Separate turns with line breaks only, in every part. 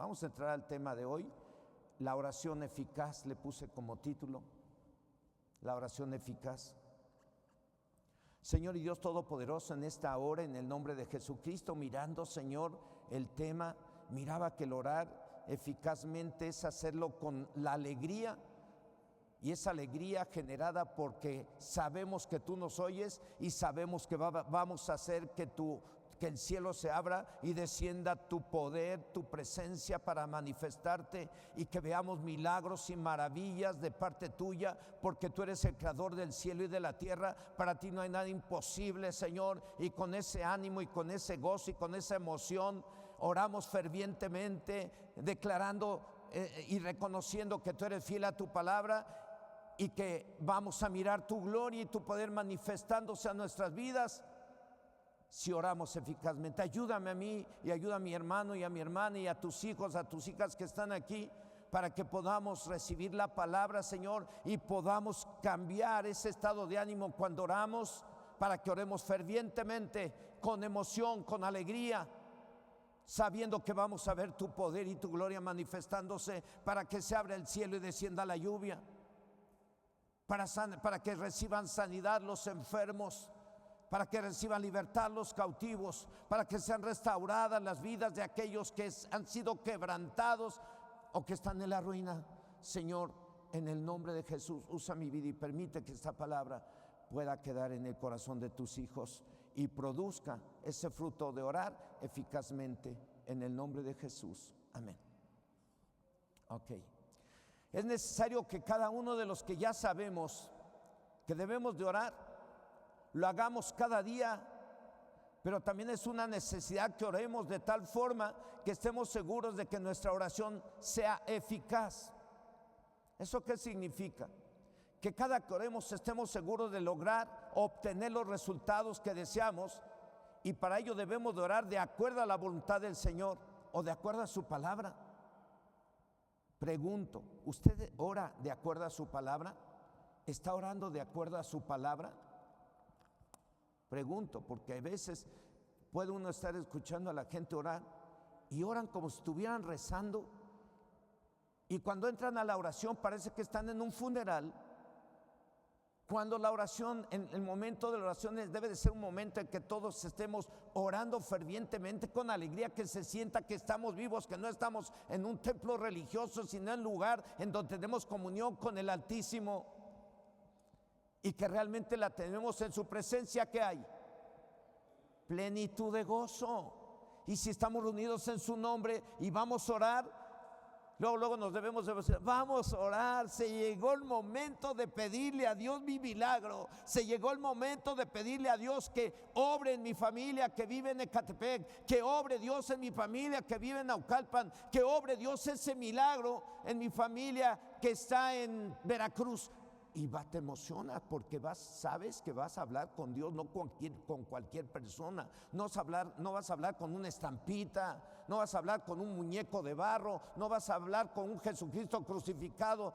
Vamos a entrar al tema de hoy. La oración eficaz, le puse como título. La oración eficaz. Señor y Dios Todopoderoso, en esta hora, en el nombre de Jesucristo, mirando, Señor, el tema, miraba que el orar eficazmente es hacerlo con la alegría, y esa alegría generada porque sabemos que tú nos oyes y sabemos que vamos a hacer que el cielo se abra y descienda tu poder, tu presencia para manifestarte y que veamos milagros y maravillas de parte tuya, porque tú eres el creador del cielo y de la tierra. Para ti no hay nada imposible, Señor, y con ese ánimo y con ese gozo y con esa emoción oramos fervientemente, declarando y reconociendo que tú eres fiel a tu palabra y que vamos a mirar tu gloria y tu poder manifestándose a nuestras vidas si oramos eficazmente. Ayúdame a mí y ayuda a mi hermano y a mi hermana y a tus hijos, a tus hijas que están aquí, para que podamos recibir la palabra, Señor, y podamos cambiar ese estado de ánimo cuando oramos, para que oremos fervientemente, con emoción, con alegría, sabiendo que vamos a ver tu poder y tu gloria manifestándose, para que se abra el cielo y descienda la lluvia, para que reciban sanidad los enfermos, para que reciban libertad los cautivos, para que sean restauradas las vidas de aquellos que han sido quebrantados o que están en la ruina. Señor, en el nombre de Jesús, usa mi vida y permite que esta palabra pueda quedar en el corazón de tus hijos y produzca ese fruto de orar eficazmente, en el nombre de Jesús. Amén. Ok. Es necesario que cada uno de los que ya sabemos que debemos de orar, lo hagamos cada día, pero también es una necesidad que oremos de tal forma que estemos seguros de que nuestra oración sea eficaz. ¿Eso qué significa? Que cada que oremos estemos seguros de lograr obtener los resultados que deseamos, y para ello debemos de orar de acuerdo a la voluntad del Señor o de acuerdo a su palabra. Pregunto, ¿usted ora de acuerdo a su palabra? ¿Está orando de acuerdo a su palabra? Pregunto, porque a veces puede uno estar escuchando a la gente orar y oran como si estuvieran rezando, y cuando entran a la oración parece que están en un funeral, cuando la oración, en el momento de la oración, debe de ser un momento en que todos estemos orando fervientemente, con alegría, que se sienta que estamos vivos, que no estamos en un templo religioso, sino en un lugar en donde tenemos comunión con el Altísimo y que realmente la tenemos en su presencia. ¿Qué hay? Plenitud de gozo. Y si estamos reunidos en su nombre y vamos a orar, luego nos debemos de decir, vamos a orar. Se llegó el momento de pedirle a Dios mi milagro. Se llegó el momento de pedirle a Dios que obre en mi familia que vive en Ecatepec, que obre Dios en mi familia que vive en Naucalpan, que obre Dios ese milagro en mi familia que está en Veracruz. Y te emociona porque sabes que vas a hablar con Dios, no con cualquier persona. No vas a hablar con una estampita, no vas a hablar con un muñeco de barro, no vas a hablar con un Jesucristo crucificado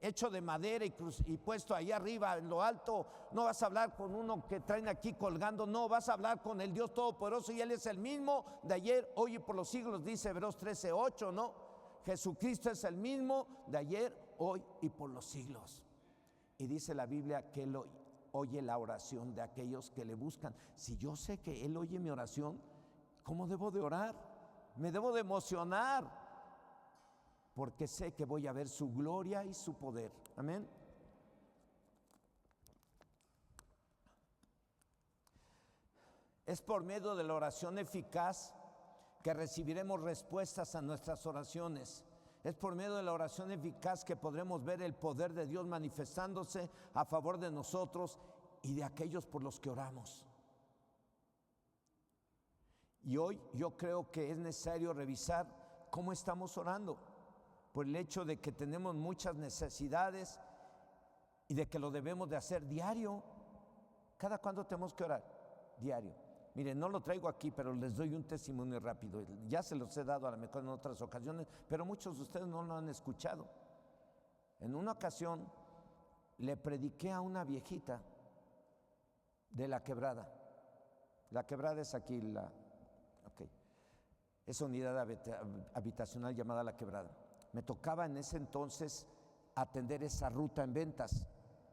hecho de madera y puesto ahí arriba en lo alto. No vas a hablar con uno que traen aquí colgando, no, vas a hablar con el Dios Todopoderoso, y Él es el mismo de ayer, hoy y por los siglos, dice Hebreos 13:8, ¿no? Jesucristo es el mismo de ayer, hoy y por los siglos. Y dice la Biblia que Él oye la oración de aquellos que le buscan. Si yo sé que Él oye mi oración, ¿cómo debo de orar? Me debo de emocionar, porque sé que voy a ver su gloria y su poder. Amén. Es por medio de la oración eficaz que recibiremos respuestas a nuestras oraciones. Es por medio de la oración eficaz que podremos ver el poder de Dios manifestándose a favor de nosotros y de aquellos por los que oramos. Y hoy yo creo que es necesario revisar cómo estamos orando, por el hecho de que tenemos muchas necesidades y de que lo debemos de hacer diario. ¿Cada cuándo tenemos que orar? Diario. Miren, no lo traigo aquí, pero les doy un testimonio rápido. Ya se los he dado a lo mejor en otras ocasiones, pero muchos de ustedes no lo han escuchado. En una ocasión le prediqué a una viejita de La Quebrada. La Quebrada es aquí, okay. esa unidad habitacional llamada La Quebrada. Me tocaba en ese entonces atender esa ruta en ventas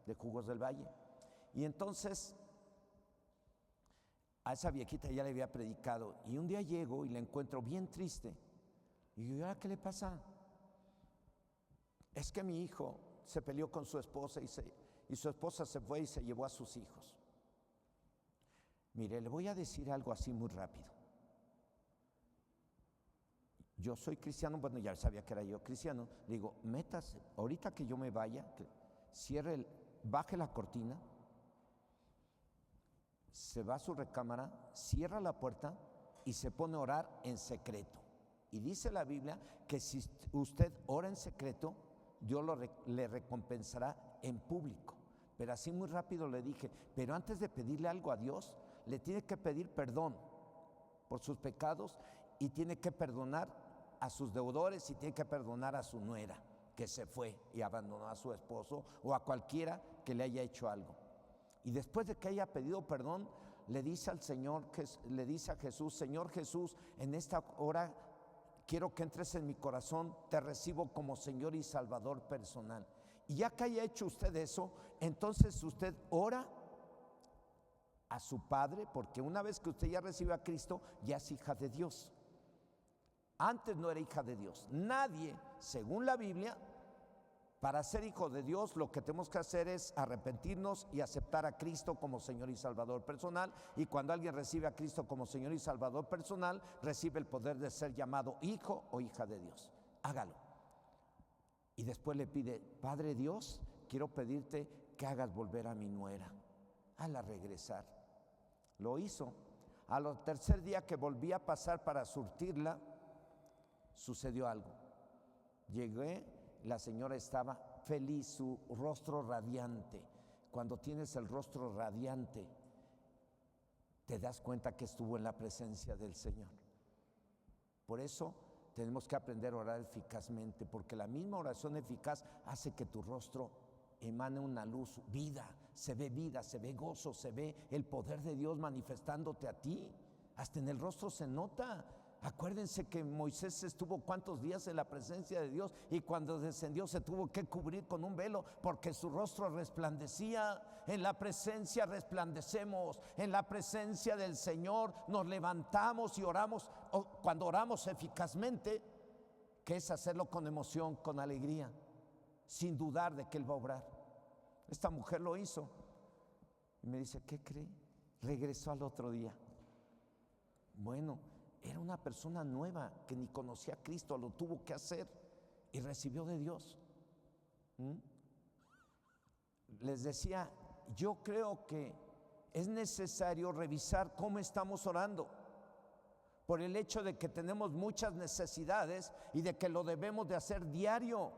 de Jugos del Valle. Y entonces a esa viejita ya le había predicado, y un día llego y la encuentro bien triste. Y yo, ¿ahora qué le pasa? Es que mi hijo se peleó con su esposa y su esposa se fue y se llevó a sus hijos. Mire, le voy a decir algo así muy rápido. Yo soy cristiano, bueno, ya sabía que era yo cristiano. Le digo, métase, ahorita que yo me vaya, baje la cortina, se va a su recámara, cierra la puerta y se pone a orar en secreto. Y dice la Biblia que si usted ora en secreto, Dios le recompensará en público. Pero así muy rápido le dije, pero antes de pedirle algo a Dios, le tiene que pedir perdón por sus pecados y tiene que perdonar a sus deudores y tiene que perdonar a su nuera que se fue y abandonó a su esposo o a cualquiera que le haya hecho algo. Y después de que haya pedido perdón, le dice al Señor, le dice a Jesús, Señor Jesús, en esta hora quiero que entres en mi corazón, te recibo como Señor y Salvador personal. Y ya que haya hecho usted eso, entonces usted ora a su Padre, porque una vez que usted ya recibe a Cristo, ya es hija de Dios. Antes no era hija de Dios. Nadie, según la Biblia, para ser hijo de Dios, lo que tenemos que hacer es arrepentirnos y aceptar a Cristo como Señor y Salvador personal. Y cuando alguien recibe a Cristo como Señor y Salvador personal, recibe el poder de ser llamado hijo o hija de Dios. Hágalo. Y después le pide, Padre Dios, quiero pedirte que hagas volver a mi nuera. Hazla regresar. Lo hizo. Al tercer día que volví a pasar para surtirla, sucedió algo. Llegué, la señora estaba feliz, su rostro radiante. Cuando tienes el rostro radiante, te das cuenta que estuvo en la presencia del Señor. Por eso tenemos que aprender a orar eficazmente, porque la misma oración eficaz hace que tu rostro emane una luz, vida, se ve gozo, se ve el poder de Dios manifestándote a ti. Hasta en el rostro se nota. Acuérdense que Moisés estuvo cuántos días en la presencia de Dios y cuando descendió se tuvo que cubrir con un velo porque su rostro resplandecía. En la presencia resplandecemos, en la presencia del Señor nos levantamos y oramos. Cuando oramos eficazmente, que es hacerlo con emoción, con alegría, sin dudar de que Él va a obrar. Esta mujer lo hizo y me dice, ¿qué cree? Regresó al otro día. Bueno, era una persona nueva que ni conocía a Cristo, lo tuvo que hacer y recibió de Dios. Les decía, yo creo que es necesario revisar cómo estamos orando, por el hecho de que tenemos muchas necesidades y de que lo debemos de hacer diario.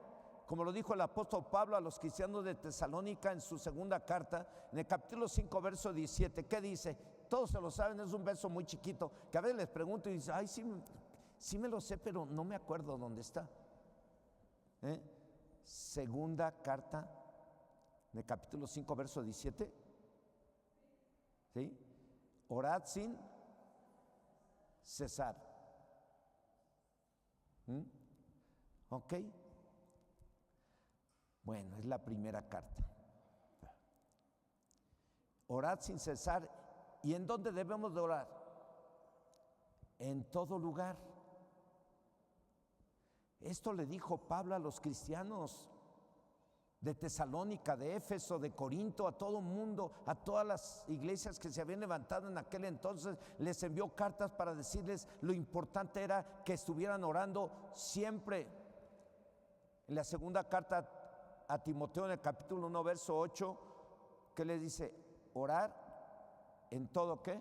Como lo dijo el apóstol Pablo a los cristianos de Tesalónica en su segunda carta, en el capítulo 5, verso 17, ¿qué dice? Todos se lo saben, es un verso muy chiquito, que a veces les pregunto y dicen, ay, sí me lo sé, pero no me acuerdo dónde está. Segunda carta, en el capítulo 5, verso 17, ¿sí? Orad sin cesar. ¿Ok? Bueno, es la primera carta. Orad sin cesar. ¿Y en dónde debemos de orar? En todo lugar. Esto le dijo Pablo a los cristianos de Tesalónica, de Éfeso, de Corinto, a todo mundo, a todas las iglesias que se habían levantado en aquel entonces. Les envió cartas para decirles lo importante era que estuvieran orando siempre. En la segunda carta a Timoteo, en el capítulo 1, verso 8, ¿qué le dice? Orar en todo, ¿qué?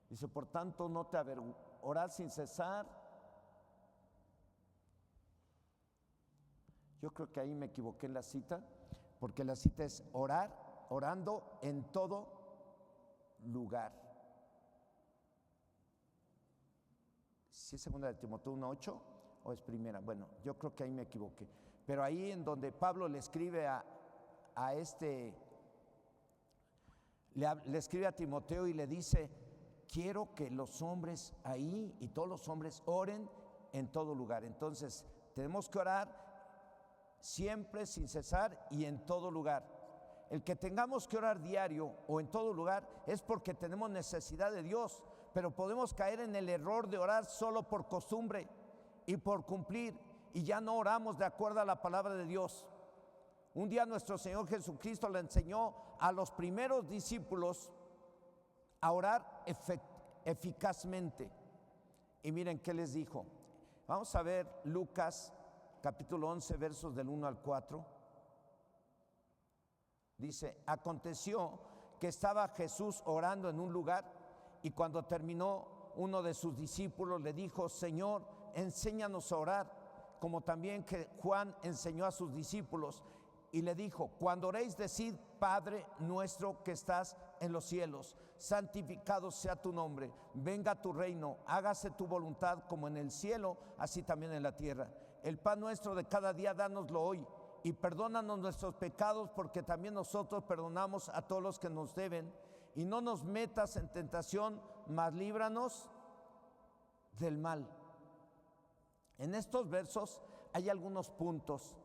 Dice, por tanto, no te avergüences, orar sin cesar. Yo creo que ahí me equivoqué en la cita, porque la cita es orar, orando en todo lugar. ¿Sí es segunda de Timoteo 1:8 o es primera? Bueno, yo creo que ahí me equivoqué. Pero ahí en donde Pablo le escribe le escribe a Timoteo y le dice, quiero que los hombres ahí y todos los hombres oren en todo lugar. Entonces, tenemos que orar siempre, sin cesar y en todo lugar. El que tengamos que orar diario o en todo lugar es porque tenemos necesidad de Dios, pero podemos caer en el error de orar solo por costumbre y por cumplir, y ya no oramos de acuerdo a la palabra de Dios. Un día nuestro Señor Jesucristo le enseñó a los primeros discípulos a orar eficazmente. Y miren qué les dijo. Vamos a ver Lucas capítulo 11, versos del 1 al 4. Dice: aconteció que estaba Jesús orando en un lugar, y cuando terminó, uno de sus discípulos le dijo: Señor, enséñanos a orar, como también que Juan enseñó a sus discípulos. Y le dijo: cuando oréis, decid: Padre nuestro que estás en los cielos, santificado sea tu nombre, venga tu reino, hágase tu voluntad como en el cielo, así también en la tierra. El pan nuestro de cada día, dánoslo hoy, y perdónanos nuestros pecados, porque también nosotros perdonamos a todos los que nos deben, y no nos metas en tentación, mas líbranos del mal. En estos versos hay algunos puntos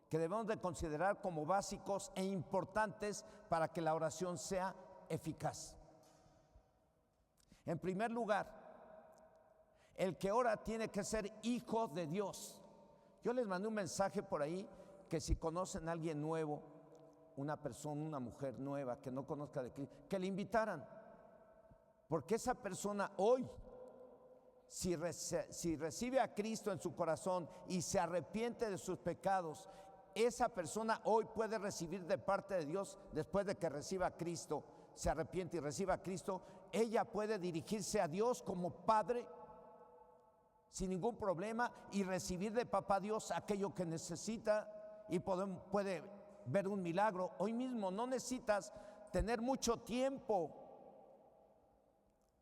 que debemos de considerar como básicos e importantes para que la oración sea eficaz. En primer lugar, el que ora tiene que ser hijo de Dios. Yo les mandé un mensaje por ahí que si conocen a alguien nuevo, una persona, una mujer nueva que no conozca de Cristo, que le invitaran, porque esa persona hoy, si recibe a Cristo en su corazón y se arrepiente de sus pecados, esa persona hoy puede recibir de parte de Dios, después de que reciba a Cristo, se arrepiente y reciba a Cristo, ella puede dirigirse a Dios como padre sin ningún problema y recibir de papá Dios aquello que necesita, y puede ver un milagro hoy mismo. No necesitas tener mucho tiempo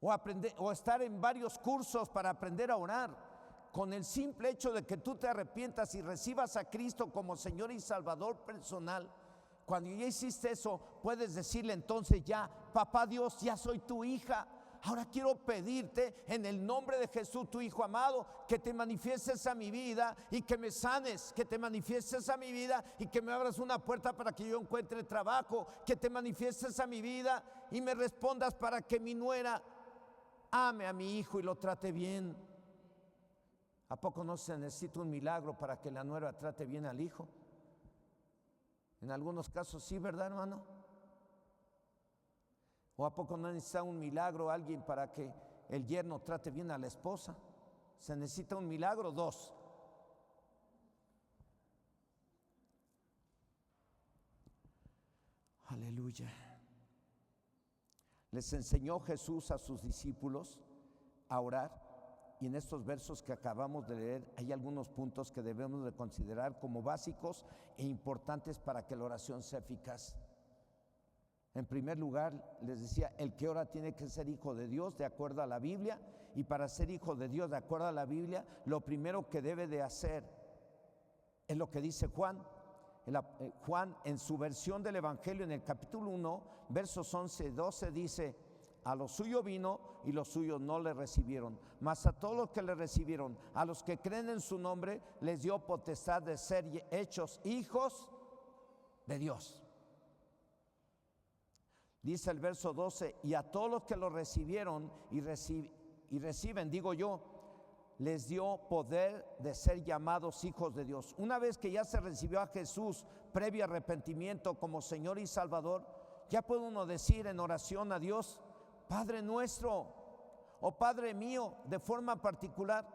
o aprender o estar en varios cursos para aprender a orar. Con el simple hecho de que tú te arrepientas y recibas a Cristo como Señor y Salvador personal, cuando ya hiciste eso, puedes decirle entonces ya: papá Dios, ya soy tu hija. Ahora quiero pedirte en el nombre de Jesús, tu Hijo amado, que te manifiestes a mi vida y que me sanes, que te manifiestes a mi vida y que me abras una puerta para que yo encuentre trabajo, que te manifiestes a mi vida y me respondas para que mi nuera ame a mi hijo y lo trate bien. ¿A poco no se necesita un milagro para que la nuera trate bien al hijo? En algunos casos sí, ¿verdad, hermano? ¿O a poco no necesita un milagro alguien para que el yerno trate bien a la esposa? Se necesita un milagro, dos. Aleluya. Les enseñó Jesús a sus discípulos a orar, y en estos versos que acabamos de leer hay algunos puntos que debemos de considerar como básicos e importantes para que la oración sea eficaz. En primer lugar, les decía, el que ora tiene que ser hijo de Dios de acuerdo a la Biblia, y para ser hijo de Dios de acuerdo a la Biblia, lo primero que debe de hacer es lo que dice Juan. Juan, en su versión del Evangelio, en el capítulo 1, versos 11 y 12, dice: a lo suyo vino y los suyos no le recibieron, mas a todos los que le recibieron, a los que creen en su nombre, les dio potestad de ser hechos hijos de Dios. Dice el verso 12: y a todos los que lo recibieron y reciben, digo yo, les dio poder de ser llamados hijos de Dios. Una vez que ya se recibió a Jesús previo arrepentimiento como Señor y Salvador, ya puede uno decir en oración a Dios: Padre nuestro o Padre mío, de forma particular.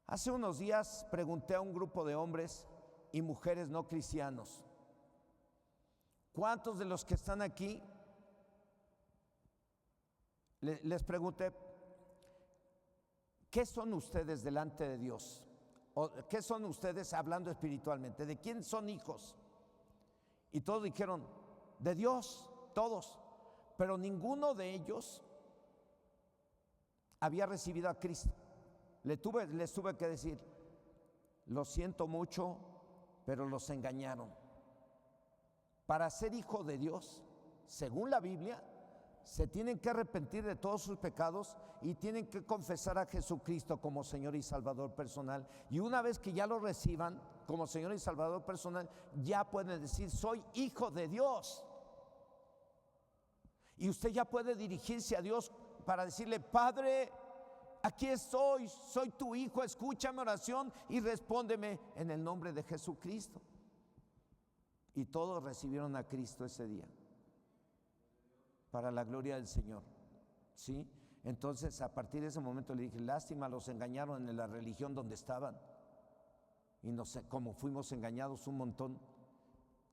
Hace unos días pregunté a un grupo de hombres y mujeres no cristianos: ¿cuántos de los que están aquí? Les pregunté: ¿qué son ustedes delante de Dios? ¿O qué son ustedes hablando espiritualmente? ¿De quién son hijos? Y todos dijeron: de Dios, todos. Pero ninguno de ellos había recibido a Cristo. Les tuve que decir: lo siento mucho, pero los engañaron. Para ser hijo de Dios, según la Biblia, se tienen que arrepentir de todos sus pecados y tienen que confesar a Jesucristo como Señor y Salvador personal. Y una vez que ya lo reciban como Señor y Salvador personal, ya pueden decir: soy hijo de Dios. Y usted ya puede dirigirse a Dios para decirle: Padre, aquí estoy, soy tu hijo, escucha mi oración y respóndeme en el nombre de Jesucristo. Y todos recibieron a Cristo ese día, para la gloria del Señor, ¿sí? Entonces, a partir de ese momento le dije: lástima, los engañaron en la religión donde estaban. Y no sé, como fuimos engañados un montón.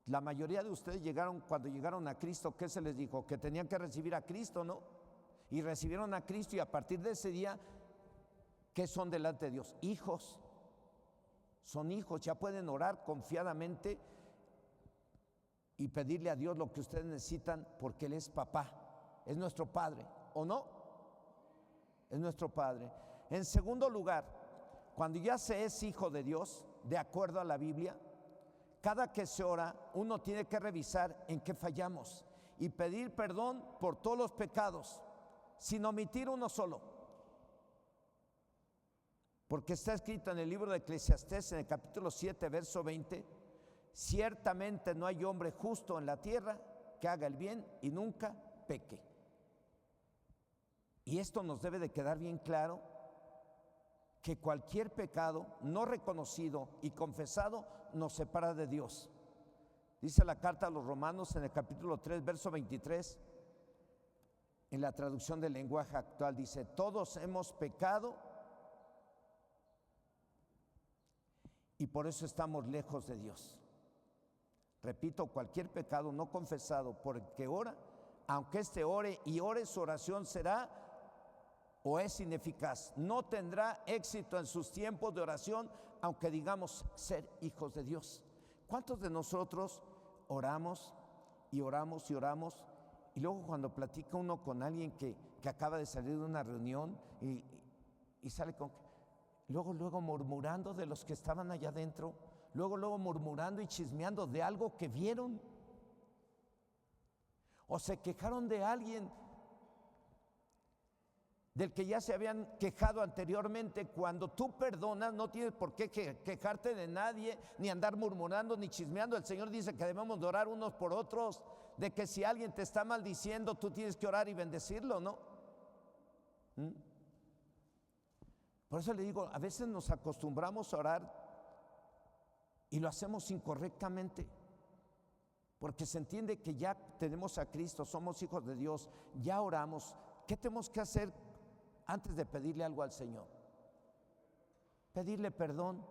La mayoría de ustedes llegaron, cuando llegaron a Cristo, ¿qué se les dijo? Que tenían que recibir a Cristo, ¿no? Y recibieron a Cristo, y a partir de ese día, ¿qué son delante de Dios? Hijos. Son hijos, ya pueden orar confiadamente y pedirle a Dios lo que ustedes necesitan, porque Él es papá, es nuestro Padre, ¿o no? Es nuestro Padre. En segundo lugar, cuando ya se es hijo de Dios, de acuerdo a la Biblia, cada que se ora, uno tiene que revisar en qué fallamos y pedir perdón por todos los pecados, sin omitir uno solo. Porque está escrito en el libro de Eclesiastés, en el capítulo 7, verso 20: ciertamente no hay hombre justo en la tierra que haga el bien y nunca peque. Y esto nos debe de quedar bien claro, que cualquier pecado no reconocido y confesado nos separa de Dios. Dice la carta a los Romanos en el capítulo 3, verso 23, en la traducción del lenguaje actual, dice: todos hemos pecado y por eso estamos lejos de Dios. Repito, cualquier pecado no confesado por el que ora, aunque éste ore y ore, su oración será o es ineficaz. No tendrá éxito en sus tiempos de oración, aunque digamos ser hijos de Dios. ¿Cuántos de nosotros oramos y oramos y oramos, y luego cuando platica uno con alguien que acaba de salir de una reunión y sale con... Luego murmurando de los que estaban allá adentro, luego murmurando y chismeando de algo que vieron, o se quejaron de alguien del que ya se habían quejado anteriormente. Cuando tú perdonas, no tienes por qué quejarte de nadie, ni andar murmurando, ni chismeando. El Señor dice que debemos de orar unos por otros, de que si alguien te está maldiciendo, tú tienes que orar y bendecirlo, ¿no? Por eso le digo, a veces nos acostumbramos a orar y lo hacemos incorrectamente, porque se entiende que ya tenemos a Cristo, somos hijos de Dios, ya oramos. ¿Qué tenemos que hacer antes de pedirle algo al Señor? Pedirle perdón,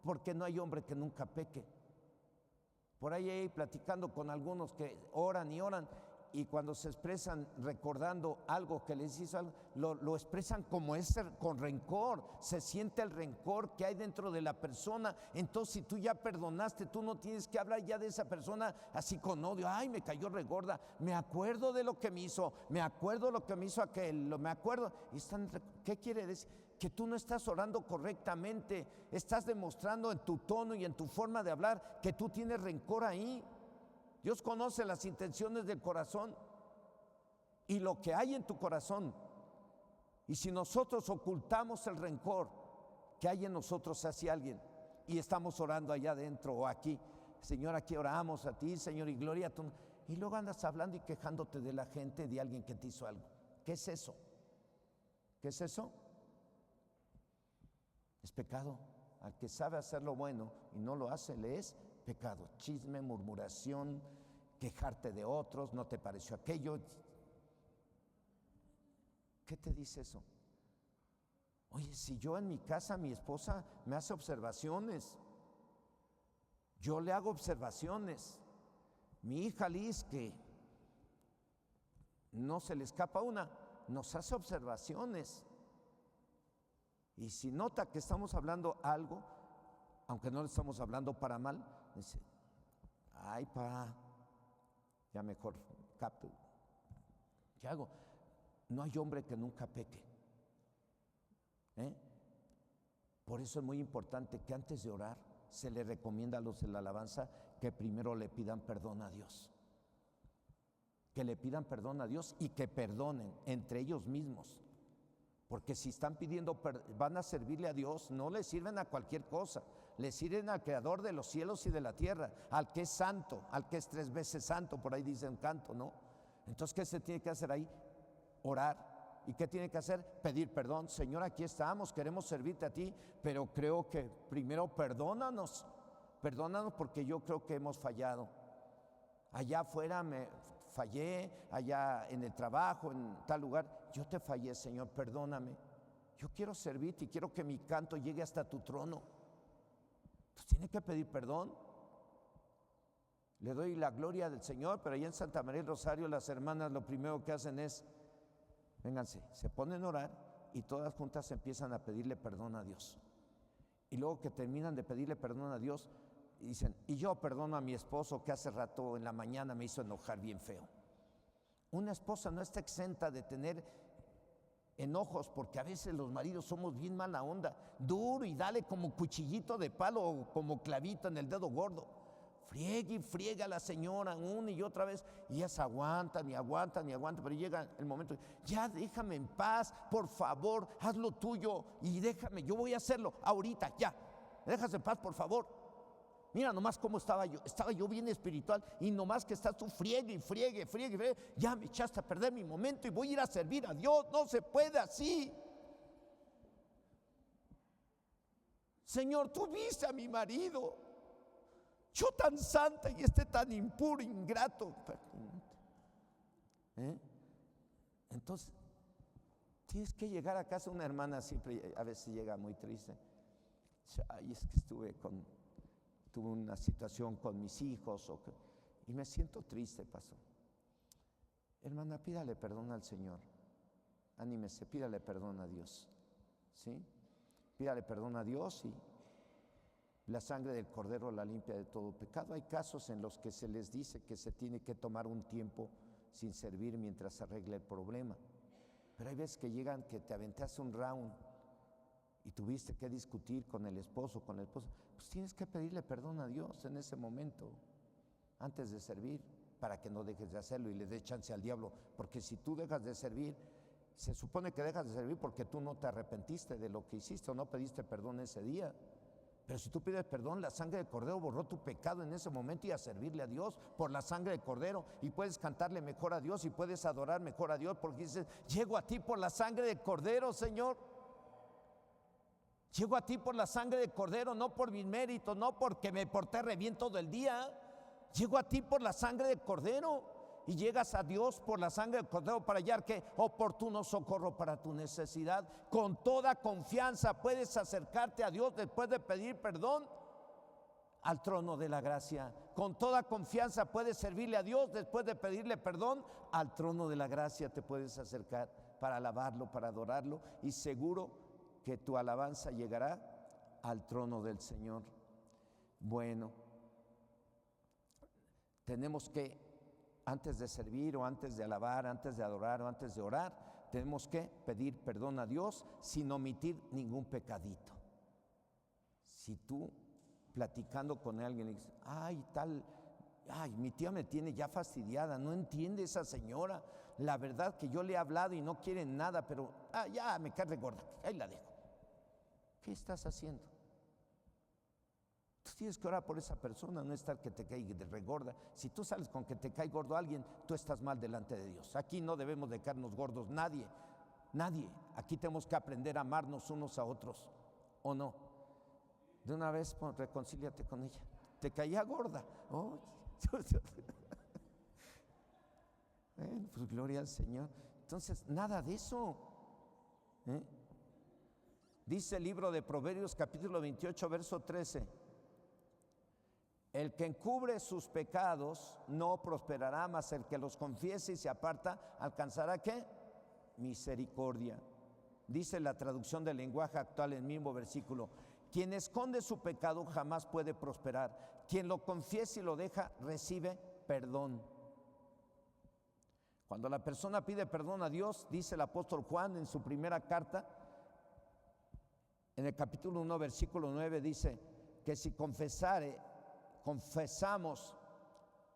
porque no hay hombre que nunca peque. Por ahí platicando con algunos que oran y oran, y cuando se expresan recordando algo que les hizo algo, lo expresan como con rencor. Se siente el rencor que hay dentro de la persona. Entonces, si tú ya perdonaste, tú no tienes que hablar ya de esa persona así con odio. Ay, me cayó regorda, me acuerdo de lo que me hizo, me acuerdo lo que me hizo aquel, me acuerdo. ¿Qué quiere decir? Que tú no estás orando correctamente, estás demostrando en tu tono y en tu forma de hablar que tú tienes rencor ahí. Dios conoce las intenciones del corazón y lo que hay en tu corazón. Y si nosotros ocultamos el rencor que hay en nosotros hacia alguien y estamos orando allá adentro o aquí: Señor, aquí oramos a ti, Señor, y gloria a tu... Y luego andas hablando y quejándote de la gente, de alguien que te hizo algo. ¿Qué es eso? ¿Qué es eso? Es pecado. Al que sabe hacer lo bueno y no lo hace, le es pecado. Chisme, murmuración, quejarte de otros, no te pareció aquello. ¿Qué te dice eso? Oye, si yo en mi casa, mi esposa me hace observaciones, yo le hago observaciones. Mi hija Liz, que no se le escapa una, nos hace observaciones. Y si nota que estamos hablando algo, aunque no le estamos hablando para mal, dice: ay, ya mejor capto. ¿Qué hago? No hay hombre que nunca peque. Por eso es muy importante que antes de orar se le recomienda a los de la alabanza que primero le pidan perdón a Dios. que le pidan perdón a Dios y que perdonen entre ellos mismos. Porque si están pidiendo, van a servirle a Dios, no le sirven a cualquier cosa, le sirven al Creador de los cielos y de la tierra, al que es santo, al que es 3 veces santo, por ahí dice un canto, ¿no? Entonces, ¿qué se tiene que hacer ahí? Orar. ¿Y qué tiene que hacer? Pedir perdón. Señor, aquí estamos, queremos servirte a ti, pero creo que primero perdónanos porque yo creo que hemos fallado. Allá afuera me fallé, allá en el trabajo, en tal lugar, yo te fallé, Señor, perdóname. Yo quiero servirte y quiero que mi canto llegue hasta tu trono. Pues tiene que pedir perdón. Le doy la gloria del Señor, pero allá en Santa María del Rosario las hermanas lo primero que hacen es, vénganse, se ponen a orar y todas juntas empiezan a pedirle perdón a Dios. Y luego que terminan de pedirle perdón a Dios, dicen, y yo perdono a mi esposo que hace rato en la mañana me hizo enojar bien feo. Una esposa no está exenta de tener enojos, porque a veces los maridos somos bien mala onda, duro y dale como cuchillito de palo o como clavito en el dedo gordo. Friegue y friega a la señora una y otra vez, y ellas aguantan, pero llega el momento, ya déjame en paz, por favor, haz lo tuyo y déjame, yo voy a hacerlo ahorita, ya, me dejas en paz, por favor. Mira nomás cómo estaba yo bien espiritual, y nomás que estás tú friegue, ya me echaste a perder mi momento y voy a ir a servir a Dios. No se puede así. Señor, tú viste a mi marido, yo tan santa y tan impuro, ingrato. Entonces, tienes que llegar a casa. Una hermana siempre, a veces llega muy triste. Ay, es que tuve una situación con mis hijos y me siento triste, pastor. Hermana, pídale perdón al Señor. Anímese, pídale perdón a Dios. ¿Sí? Pídale perdón a Dios y la sangre del Cordero la limpia de todo pecado. Hay casos en los que se les dice que se tiene que tomar un tiempo sin servir mientras se arregla el problema. Pero hay veces que llegan que te aventaste un round y tuviste que discutir con el esposo, pues tienes que pedirle perdón a Dios en ese momento, antes de servir, para que no dejes de hacerlo y le des chance al diablo, porque si tú dejas de servir, se supone que dejas de servir porque tú no te arrepentiste de lo que hiciste o no pediste perdón ese día. Pero si tú pides perdón, la sangre del Cordero borró tu pecado en ese momento, y a servirle a Dios por la sangre del Cordero, y puedes cantarle mejor a Dios y puedes adorar mejor a Dios, porque dices, llego a ti por la sangre del Cordero, Señor. Llego a ti por la sangre del Cordero, no por mis méritos, no porque me porté re bien todo el día. Llego a ti por la sangre del Cordero, y llegas a Dios por la sangre del Cordero para hallar que oportuno socorro para tu necesidad. Con toda confianza puedes acercarte a Dios después de pedir perdón al trono de la gracia. Con toda confianza puedes servirle a Dios después de pedirle perdón al trono de la gracia. Te puedes acercar para alabarlo, para adorarlo, y seguro que tu alabanza llegará al trono del Señor. Bueno, tenemos que, antes de servir o antes de alabar, antes de adorar o antes de orar, tenemos que pedir perdón a Dios sin omitir ningún pecadito. Si tú platicando con alguien le dices, ay, mi tía me tiene ya fastidiada, no entiende esa señora, la verdad que yo le he hablado y no quiere nada, pero ya me cae gorda, ahí la dejo. ¿Qué estás haciendo? Tú tienes que orar por esa persona, no estar que te caiga de regorda. Si tú sales con que te cae gordo a alguien, tú estás mal delante de Dios. Aquí no debemos de caernos gordos, nadie. Aquí tenemos que aprender a amarnos unos a otros, ¿o no? De una vez, reconcíliate con ella. Te caía gorda. Oh. Bueno, pues gloria al Señor. Entonces, nada de eso. Dice el libro de Proverbios, capítulo 28, verso 13. El que encubre sus pecados no prosperará, mas el que los confiese y se aparta alcanzará ¿qué? Misericordia. Dice la traducción del lenguaje actual en el mismo versículo: quien esconde su pecado jamás puede prosperar. Quien lo confiesa y lo deja recibe perdón. Cuando la persona pide perdón a Dios, dice el apóstol Juan en su primera carta, en el capítulo 1, versículo 9, dice que si confesamos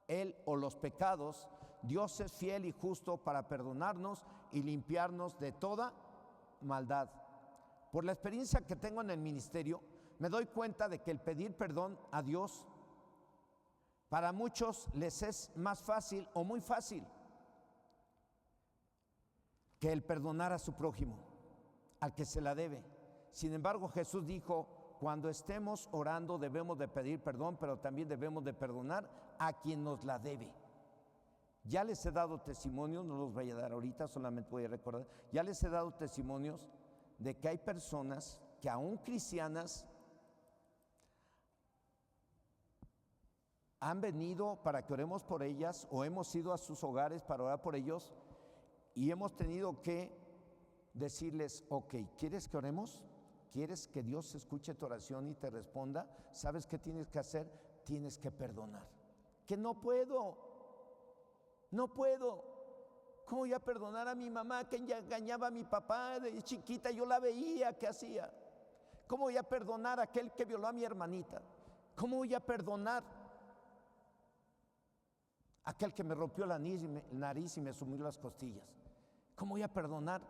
él o los pecados, Dios es fiel y justo para perdonarnos y limpiarnos de toda maldad. Por la experiencia que tengo en el ministerio, me doy cuenta de que el pedir perdón a Dios para muchos les es más fácil o muy fácil que el perdonar a su prójimo, al que se la debe. Sin embargo, Jesús dijo, cuando estemos orando debemos de pedir perdón, pero también debemos de perdonar a quien nos la debe. Ya les he dado testimonios, no los voy a dar ahorita, solamente voy a recordar, ya les he dado testimonios de que hay personas que aún cristianas han venido para que oremos por ellas o hemos ido a sus hogares para orar por ellos y hemos tenido que decirles, ok, ¿quieres que oremos? ¿Quieres que Dios escuche tu oración y te responda? ¿Sabes qué tienes que hacer? Tienes que perdonar. Que no puedo. ¿Cómo voy a perdonar a mi mamá que engañaba a mi papá de chiquita? Yo la veía que hacía. ¿Cómo voy a perdonar a aquel que violó a mi hermanita? ¿Cómo voy a perdonar a aquel que me rompió la nariz y me sumió las costillas? ¿Cómo voy a perdonar?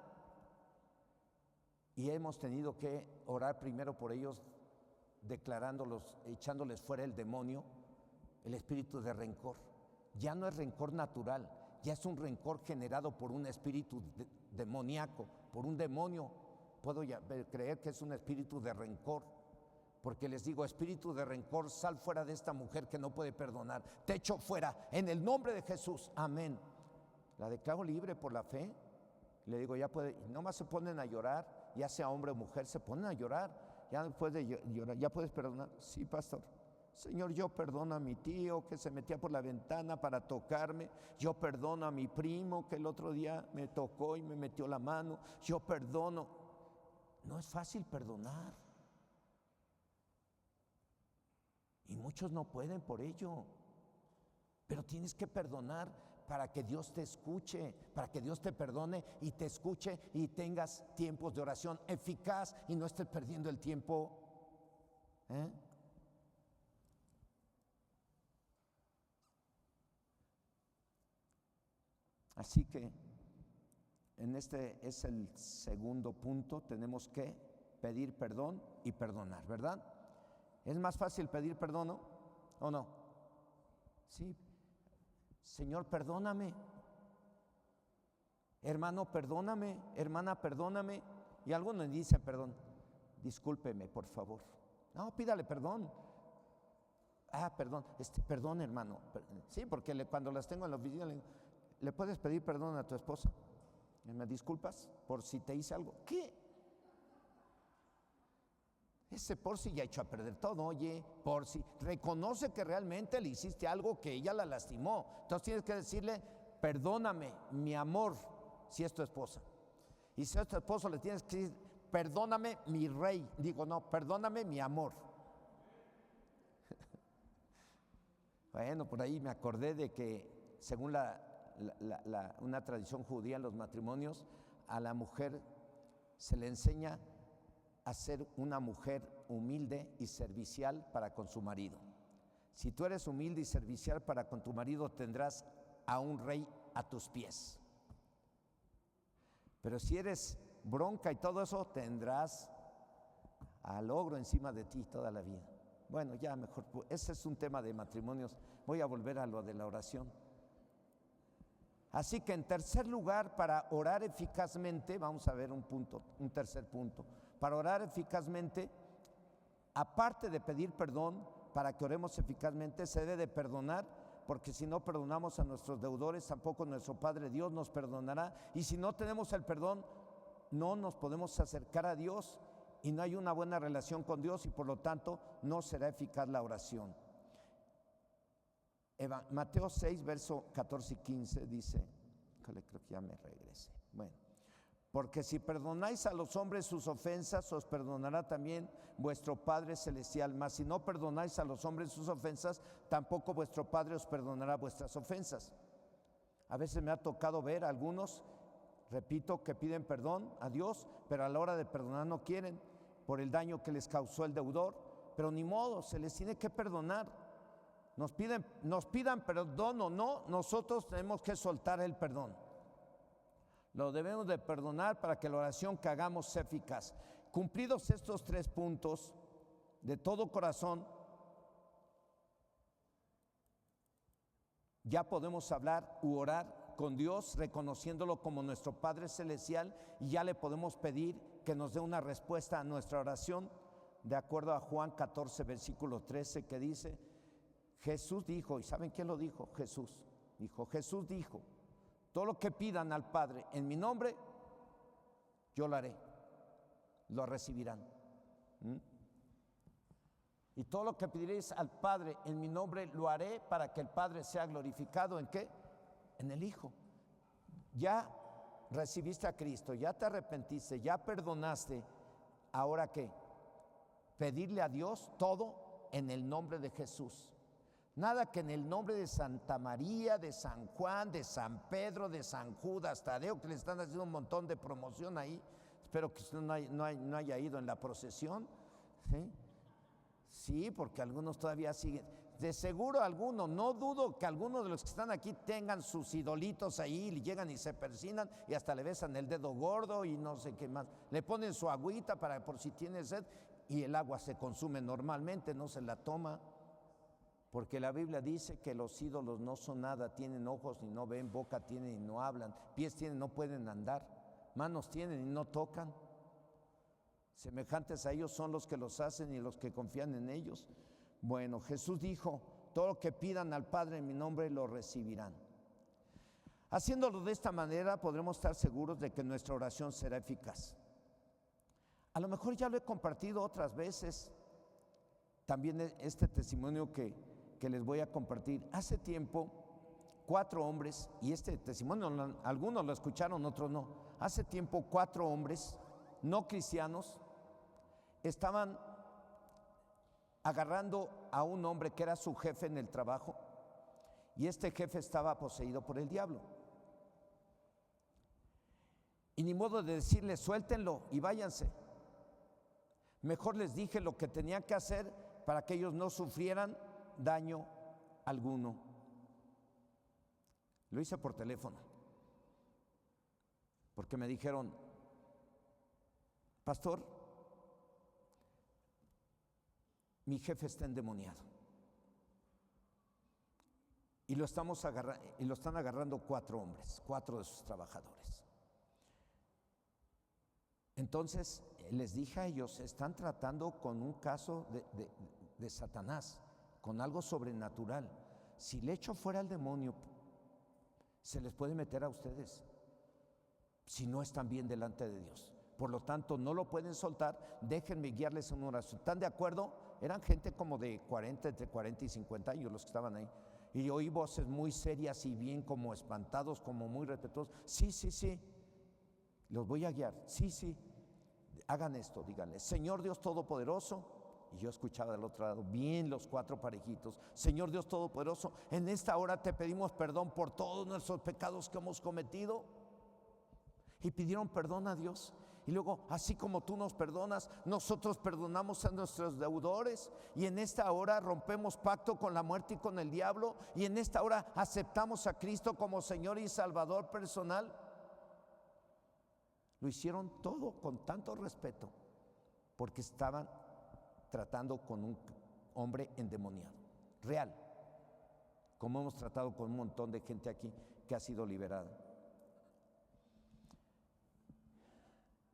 Y hemos tenido que orar primero por ellos, declarándolos, echándoles fuera el demonio, el espíritu de rencor. Ya no es rencor natural, ya es un rencor generado por un espíritu demoníaco, por un demonio. Puedo creer que es un espíritu de rencor, porque les digo, espíritu de rencor, sal fuera de esta mujer que no puede perdonar. Te echo fuera en el nombre de Jesús, amén. La declaro libre por la fe. Le digo, ya puede, nomás se ponen a llorar, ya sea hombre o mujer, se ponen a llorar. Ya después de llorar, ¿ya puedes perdonar? Sí, pastor. Señor, yo perdono a mi tío que se metía por la ventana para tocarme. Yo perdono a mi primo que el otro día me tocó y me metió la mano. Yo perdono. No es fácil perdonar. Y muchos no pueden por ello. Pero tienes que perdonar para que Dios te escuche, para que Dios te perdone y te escuche y tengas tiempos de oración eficaz y no estés perdiendo el tiempo. Así que en este es el segundo punto, tenemos que pedir perdón y perdonar, ¿verdad? ¿Es más fácil pedir perdón o no? Sí. Señor, perdóname. Hermano, perdóname. Hermana, perdóname. Y algunos dicen, perdón, discúlpeme, por favor. No, pídale perdón. Perdón, perdón, hermano. Sí, porque cuando las tengo en la oficina, ¿le puedes pedir perdón a tu esposa? ¿Me disculpas por si te hice algo? ¿Qué? Ese por si ya echó a perder todo. Oye, por si reconoce que realmente le hiciste algo que ella la lastimó. Entonces tienes que decirle, perdóname, mi amor, si es tu esposa. Y si es tu esposo, le tienes que decir, perdóname, mi rey. Digo, no, perdóname, mi amor. Bueno, por ahí me acordé de que según una tradición judía en los matrimonios, a la mujer se le enseña a ser una mujer humilde y servicial para con su marido. Si tú eres humilde y servicial para con tu marido, tendrás a un rey a tus pies. Pero si eres bronca y todo eso, tendrás al ogro encima de ti toda la vida. Bueno, ya mejor, ese es un tema de matrimonios. Voy a volver a lo de la oración. Así que en tercer lugar, para orar eficazmente, vamos a ver un tercer punto. Para orar eficazmente, aparte de pedir perdón, para que oremos eficazmente, se debe de perdonar, porque si no perdonamos a nuestros deudores, tampoco nuestro Padre Dios nos perdonará. Y si no tenemos el perdón, no nos podemos acercar a Dios y no hay una buena relación con Dios y por lo tanto no será eficaz la oración. Mateo 6, verso 14 y 15 dice, creo que ya me regrese. Bueno, porque si perdonáis a los hombres sus ofensas, os perdonará también vuestro Padre Celestial. Mas si no perdonáis a los hombres sus ofensas, tampoco vuestro Padre os perdonará vuestras ofensas. A veces me ha tocado ver a algunos, repito, que piden perdón a Dios, pero a la hora de perdonar no quieren por el daño que les causó el deudor. Pero ni modo, se les tiene que perdonar. nos pidan perdón o no, nosotros tenemos que soltar el perdón. Lo debemos de perdonar para que la oración que hagamos sea eficaz. Cumplidos estos 3 puntos, de todo corazón, ya podemos hablar u orar con Dios, reconociéndolo como nuestro Padre Celestial, y ya le podemos pedir que nos dé una respuesta a nuestra oración, de acuerdo a Juan 14, versículo 13, que dice, Jesús dijo, ¿y saben quién lo dijo? Jesús dijo, todo lo que pidan al Padre en mi nombre, yo lo haré, lo recibirán. Y todo lo que pediréis al Padre en mi nombre, lo haré para que el Padre sea glorificado. ¿En qué? En el Hijo. Ya recibiste a Cristo, ya te arrepentiste, ya perdonaste. ¿Ahora qué? Pedirle a Dios todo en el nombre de Jesús. Nada que en el nombre de Santa María, de San Juan, de San Pedro, de San Judas Tadeo, que le están haciendo un montón de promoción ahí. Espero que usted no haya ido en la procesión. Sí, porque algunos todavía siguen. De seguro algunos, no dudo que algunos de los que están aquí tengan sus idolitos ahí, y llegan y se persignan y hasta le besan el dedo gordo y no sé qué más. Le ponen su agüita para por si tiene sed, y el agua se consume normalmente, no se la toma. Porque la Biblia dice que los ídolos no son nada, tienen ojos y no ven, boca tienen y no hablan, pies tienen y no pueden andar, manos tienen y no tocan. Semejantes a ellos son los que los hacen y los que confían en ellos. Bueno, Jesús dijo, todo lo que pidan al Padre en mi nombre lo recibirán. Haciéndolo de esta manera podremos estar seguros de que nuestra oración será eficaz. A lo mejor ya lo he compartido otras veces, también este testimonio que les voy a compartir. Hace tiempo, 4 hombres, y este testimonio algunos lo escucharon, otros no. Hace tiempo 4 hombres no cristianos estaban agarrando a un hombre que era su jefe en el trabajo, y este jefe estaba poseído por el diablo. Y ni modo de decirles suéltenlo y váyanse. Mejor les dije lo que tenían que hacer para que ellos no sufrieran daño alguno. Lo hice por teléfono, porque me dijeron, pastor, mi jefe está endemoniado y lo están agarrando 4 hombres, 4 de sus trabajadores. Entonces les dije a ellos, están tratando con un caso de Satanás, con algo sobrenatural. Si le echo fuera al demonio, se les puede meter a ustedes si no están bien delante de Dios. Por lo tanto, no lo pueden soltar, déjenme guiarles en una oración. ¿Están de acuerdo? Eran gente como de entre 40 y 50 años los que estaban ahí. Y oí voces muy serias y bien como espantados, como muy respetuosos. Sí, los voy a guiar. Sí, hagan esto, díganle, Señor Dios Todopoderoso. Y yo escuchaba del otro lado, bien los 4 parejitos. Señor Dios Todopoderoso, en esta hora te pedimos perdón por todos nuestros pecados que hemos cometido. Y pidieron perdón a Dios. Y luego, así como tú nos perdonas, nosotros perdonamos a nuestros deudores. Y en esta hora rompemos pacto con la muerte y con el diablo. Y en esta hora aceptamos a Cristo como Señor y Salvador personal. Lo hicieron todo con tanto respeto, porque estaban tratando con un hombre endemoniado, real, como hemos tratado con un montón de gente aquí que ha sido liberada.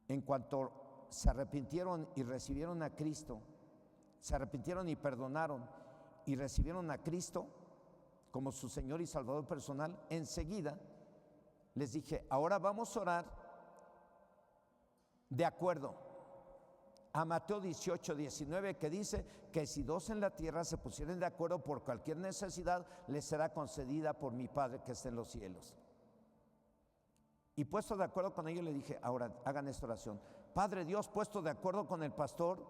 En cuanto se arrepintieron y recibieron a Cristo, se arrepintieron y perdonaron y recibieron a Cristo como su Señor y Salvador personal, enseguida les dije, ahora vamos a orar de acuerdo a Mateo 18:19, que dice que si 2 en la tierra se pusieren de acuerdo por cualquier necesidad, les será concedida por mi Padre que está en los cielos. Y puesto de acuerdo con ellos, le dije, ahora hagan esta oración. Padre Dios, puesto de acuerdo con el pastor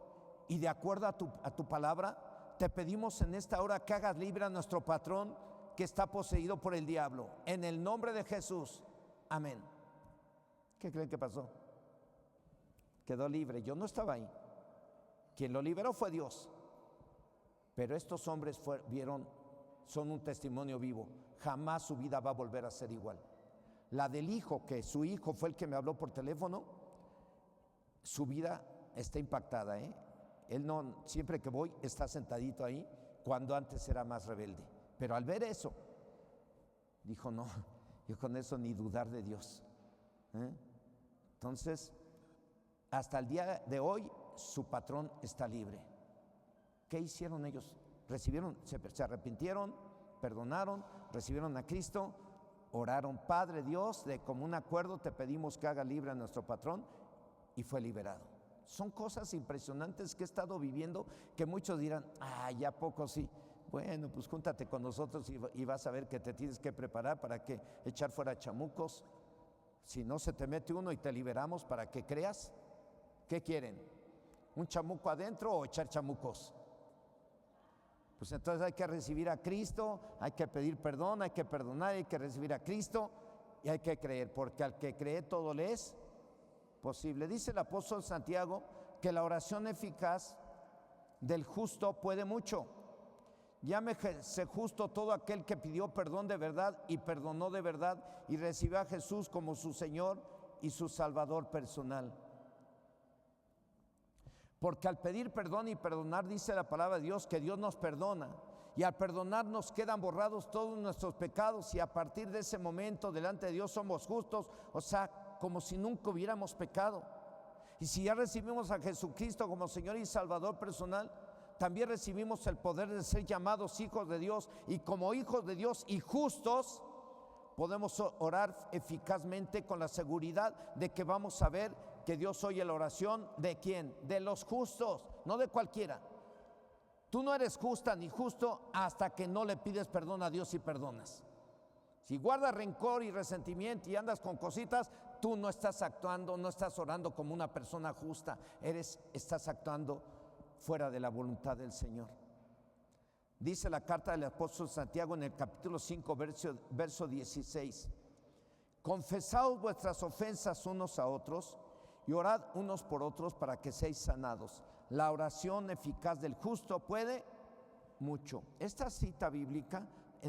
y de acuerdo a tu palabra, te pedimos en esta hora que hagas libre a nuestro patrón que está poseído por el diablo. En el nombre de Jesús. Amén. ¿Qué creen que pasó? Quedó libre. Yo no estaba ahí. Quien lo liberó fue Dios. Pero estos hombres vieron son un testimonio vivo. Jamás su vida va a volver a ser igual. La del hijo, que su hijo fue el que me habló por teléfono, su vida está impactada, Él no, siempre que voy, está sentadito ahí, cuando antes era más rebelde. Pero al ver eso, dijo, no, yo con eso ni dudar de Dios. Entonces, hasta el día de hoy, su patrón está libre. ¿Qué hicieron ellos? Recibieron, se arrepintieron, perdonaron, recibieron a Cristo, oraron, Padre Dios, de común acuerdo te pedimos que haga libre a nuestro patrón, y fue liberado. Son cosas impresionantes que he estado viviendo, que muchos dirán, ya poco sí. Bueno, pues júntate con nosotros y vas a ver que te tienes que preparar para que echar fuera chamucos. Si no se te mete uno y te liberamos para que creas, ¿qué quieren? ¿Un chamuco adentro o echar chamucos? Pues entonces hay que recibir a Cristo, hay que pedir perdón, hay que perdonar, hay que recibir a Cristo y hay que creer, porque al que cree todo le es posible. Dice el apóstol Santiago que la oración eficaz del justo puede mucho. Llámese justo todo aquel que pidió perdón de verdad y perdonó de verdad y recibió a Jesús como su Señor y su Salvador personal. Porque al pedir perdón y perdonar, dice la palabra de Dios, que Dios nos perdona. Y al perdonar nos quedan borrados todos nuestros pecados y a partir de ese momento delante de Dios somos justos, o sea, como si nunca hubiéramos pecado. Y si ya recibimos a Jesucristo como Señor y Salvador personal, también recibimos el poder de ser llamados hijos de Dios, y como hijos de Dios y justos podemos orar eficazmente con la seguridad de que vamos a ver que Dios oye la oración ¿de quién? De los justos, no de cualquiera. Tú no eres justa ni justo hasta que no le pides perdón a Dios y perdonas. Si guardas rencor y resentimiento y andas con cositas, tú no estás actuando, no estás orando como una persona justa, estás actuando fuera de la voluntad del Señor. Dice la carta del apóstol Santiago en el capítulo 5, verso 16: confesaos vuestras ofensas unos a otros y orad unos por otros para que seáis sanados. La oración eficaz del justo puede mucho. En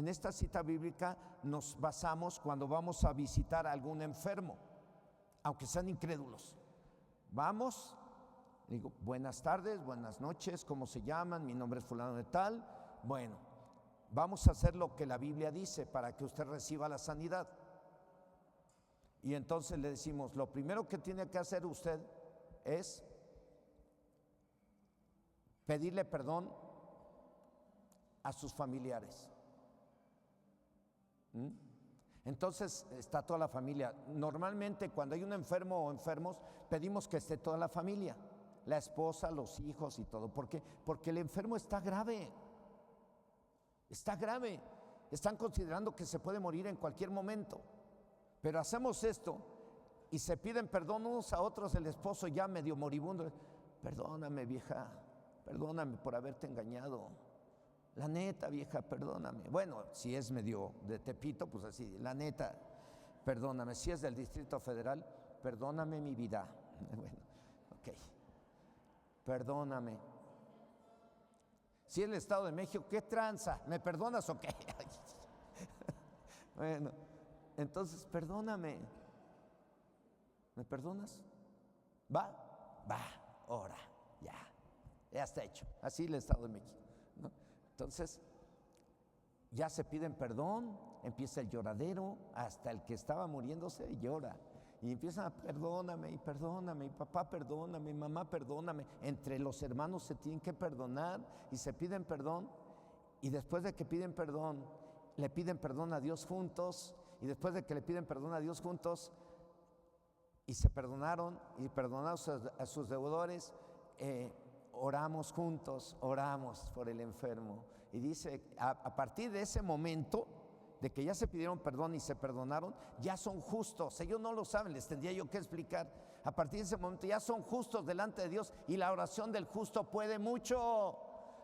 esta cita bíblica nos basamos cuando vamos a visitar a algún enfermo, aunque sean incrédulos. Vamos, digo, buenas tardes, buenas noches, ¿cómo se llaman? Mi nombre es fulano de tal. Bueno, vamos a hacer lo que la Biblia dice para que usted reciba la sanidad. Y entonces le decimos, lo primero que tiene que hacer usted es pedirle perdón a sus familiares. Entonces está toda la familia. Normalmente cuando hay un enfermo o enfermos, pedimos que esté toda la familia, la esposa, los hijos y todo. ¿Por qué? Porque el enfermo está grave. Está grave. Están considerando que se puede morir en cualquier momento. Pero hacemos esto y se piden perdón unos a otros. El esposo ya medio moribundo: perdóname, vieja, perdóname por haberte engañado. La neta, vieja, perdóname. Bueno, si es medio de Tepito, pues así, la neta, perdóname. Si es del Distrito Federal, perdóname mi vida. Bueno, ok, perdóname. Si es el Estado de México, ¿qué tranza? ¿Me perdonas o qué? Bueno, entonces perdóname. ¿Me perdonas? Va, ahora, ya está hecho. Así el Estado de México, ¿no? Entonces, ya se piden perdón, empieza el lloradero, hasta el que estaba muriéndose llora. Y empiezan a perdóname, y papá perdóname, mamá perdóname. Entre los hermanos se tienen que perdonar y se piden perdón. Y después de que piden perdón, le piden perdón a Dios juntos. Y después de que le piden perdón a Dios juntos, y se perdonaron y perdonaron a sus deudores, oramos juntos, oramos por el enfermo. Y dice, a partir de ese momento, de que ya se pidieron perdón y se perdonaron, ya son justos. Ellos no lo saben, les tendría yo que explicar. A partir de ese momento ya son justos delante de Dios, y la oración del justo puede mucho.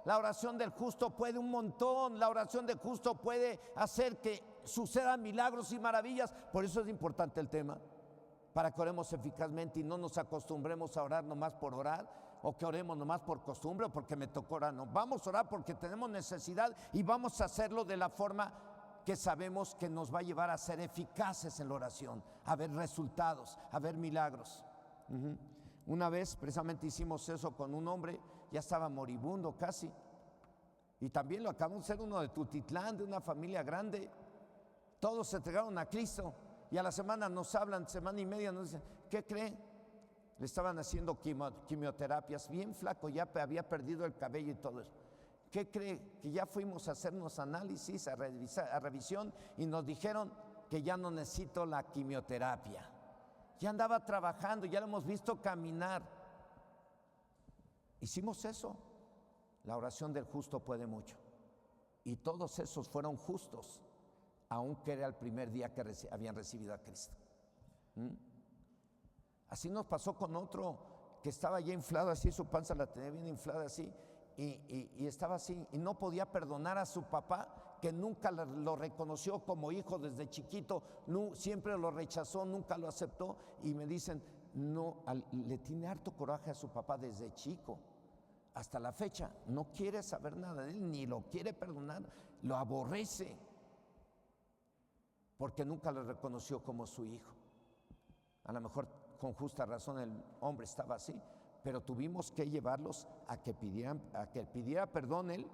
La oración del justo puede un montón. La oración del justo puede hacer que sucedan milagros y maravillas. Por eso es importante el tema, para que oremos eficazmente y no nos acostumbremos a orar nomás por orar. o que oremos nomás por costumbre o porque me tocó orar. No, vamos a orar porque tenemos necesidad y vamos a hacerlo de la forma que sabemos que nos va a llevar a ser eficaces en la oración, a ver resultados, a ver milagros. Una vez precisamente hicimos eso con un hombre, ya estaba moribundo casi, y también lo acabamos de ser uno de Tutitlán, de una familia grande. Todos se entregaron a Cristo y a la semana nos hablan, semana y media nos dicen, ¿qué cree? Le estaban haciendo quimioterapias, bien flaco, ya había perdido el cabello y todo eso. ¿Qué cree? Que ya fuimos a hacernos análisis, a revisión, y nos dijeron que ya no necesito la quimioterapia. Ya andaba trabajando, ya lo hemos visto caminar. Hicimos eso. La oración del justo puede mucho. Y todos esos fueron justos, aunque era el primer día que habían recibido a Cristo. Así nos pasó con otro que estaba ya inflado así, su panza la tenía bien inflada así, y estaba así, y no podía perdonar a su papá, que nunca lo reconoció como hijo desde chiquito, siempre lo rechazó, nunca lo aceptó, y me dicen, no, le tiene harto coraje a su papá desde chico, hasta la fecha, no quiere saber nada de él, ni lo quiere perdonar, lo aborrece, porque nunca lo reconoció como su hijo. A lo mejor con justa razón el hombre estaba así, pero tuvimos que llevarlos a que pidiera perdón él,